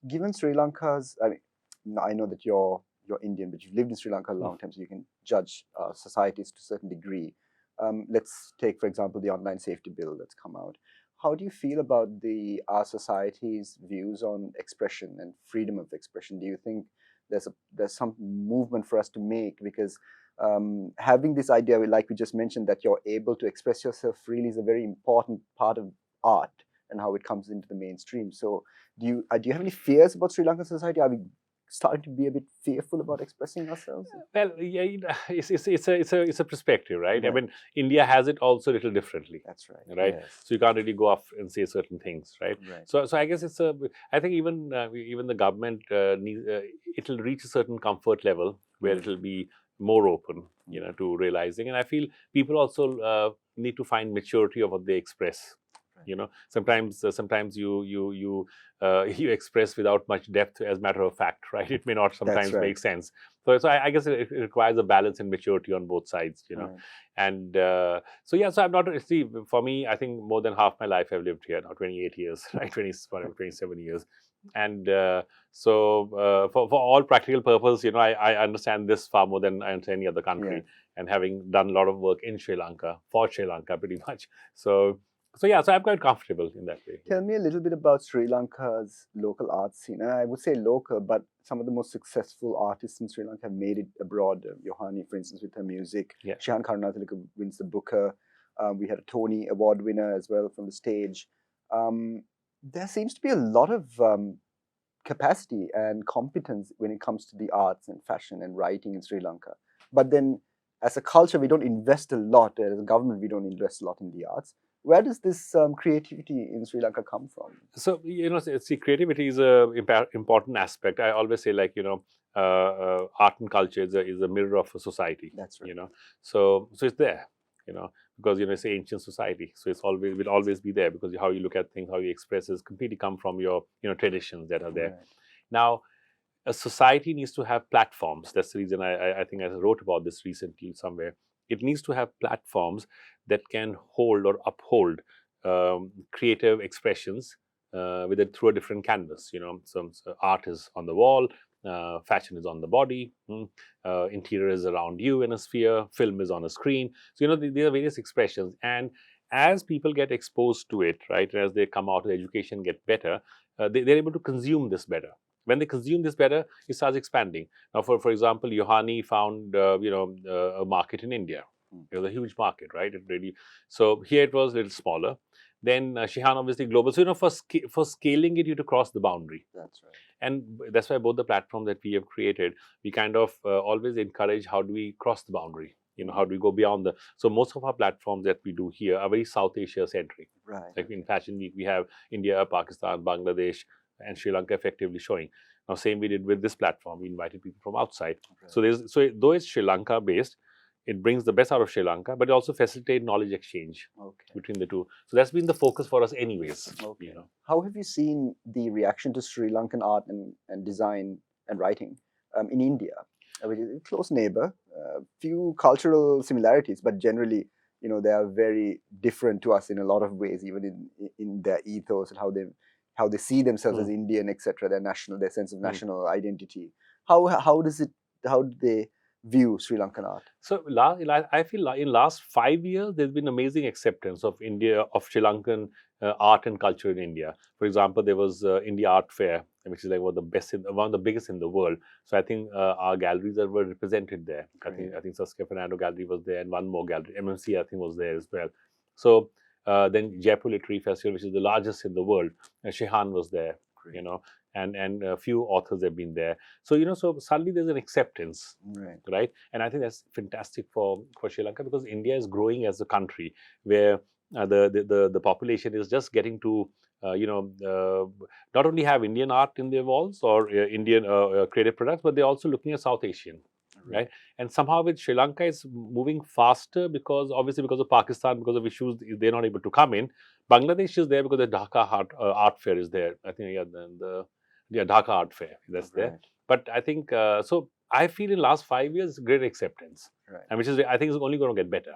Given Sri Lanka's, I mean, I know that you're Indian, but you've lived in Sri Lanka a long time, so you can judge societies to a certain degree. Let's take, for example, the online safety bill that's come out. How do you feel about our society's views on expression and freedom of expression? Do you think there's some movement for us to make? Because having this idea, like we just mentioned, that you're able to express yourself freely is a very important part of art and how it comes into the mainstream. So do you have any fears about Sri Lankan society? Are we starting to be a bit fearful about expressing ourselves? Well, yeah, it's a perspective, right? I Right. mean, India has it also a little differently, That's right. right? Yes. So you can't really go off and say certain things, right? Right. So I guess I think even the government needs, it'll reach a certain comfort level where it'll be more open, to realizing. And I feel people also need to find maturity of what they express. Sometimes you you express without much depth as a matter of fact, right? It may not sometimes right. make sense. So I guess it requires a balance and maturity on both sides, Right. And so yeah, so I'm not, see, for me, I think more than half my life I've lived here now, 28 years, right? 27 years. And for all practical purpose, I understand this far more than I understand any other country. Yeah. And having done a lot of work in Sri Lanka, for Sri Lanka pretty much. So yeah, so I'm quite comfortable in that way. Tell me a little bit about Sri Lanka's local art scene. I would say local, but some of the most successful artists in Sri Lanka have made it abroad. Yohani, for instance, with her music. Yeah. Shihan Karunatilaka wins the Booker. We had a Tony Award winner as well from the stage. There seems to be a lot of capacity and competence when it comes to the arts and fashion and writing in Sri Lanka. But then, as a culture, we don't invest a lot. As a government, we don't invest a lot in the arts. Where does this creativity in Sri Lanka come from? So, see, creativity is a important aspect. I always say, like, art and culture is a mirror of a society. That's right. So it's there, because, it's an ancient society. So will always be there, because how you look at things, how you express is completely come from your, traditions that are there. Right. Now, a society needs to have platforms. That's the reason I think I wrote about this recently somewhere. It needs to have platforms that can hold or uphold creative expressions through a different canvas. Some art is on the wall, fashion is on the body, interior is around you in a sphere, film is on a screen. So there are various expressions, and as people get exposed to it, right, as they come out, the education get better, they're able to consume this better. When they consume this better, it starts expanding. Now, for example, Yohani found a market in India. It was a huge market, right? So here it was a little smaller. Then Shihan, obviously global. So for scaling it, you have to cross the boundary. That's right. And that's why both the platforms that we have created, we kind of always encourage how do we cross the boundary. How do we go beyond so most of our platforms that we do here are very South Asia centric. Right. Like in Fashion Week, we have India, Pakistan, Bangladesh, and Sri Lanka effectively showing. Now, same we did with this platform. We invited people from outside. Right. So though it's Sri Lanka based, it brings the best out of Sri Lanka, but it also facilitates knowledge exchange between the two. So that's been the focus for us anyways. Okay. How have you seen the reaction to Sri Lankan art and design and writing in India, which is a close neighbor? Few cultural similarities, but generally, they are very different to us in a lot of ways, even in their ethos and how they see themselves as Indian, etc. Their sense of national identity. How do they view Sri Lankan art? So I feel in last 5 years there's been amazing acceptance of Sri Lankan art and culture in India. For example, there was India Art Fair, which is like one of the biggest in the world. So I think our galleries were represented there. Great. I think Saskia Fernando Gallery was there, and one more gallery, MMC, I think, was there as well. So then Jaipur Literary Festival, which is the largest in the world, Shihan was there. Great. And a few authors have been there. So so suddenly there's an acceptance, right? And I think that's fantastic for Sri Lanka, because India is growing as a country where the population is just getting to not only have Indian art in their walls or Indian creative products, but they're also looking at South Asian. Right. And somehow with Sri Lanka, it's moving faster because of Pakistan, because of issues, they're not able to come in. Bangladesh is there because the Dhaka art fair is there. I think Dhaka Art Fair, that's there. But I think so. I feel in last 5 years, great acceptance, and which is, I think, is only going to get better.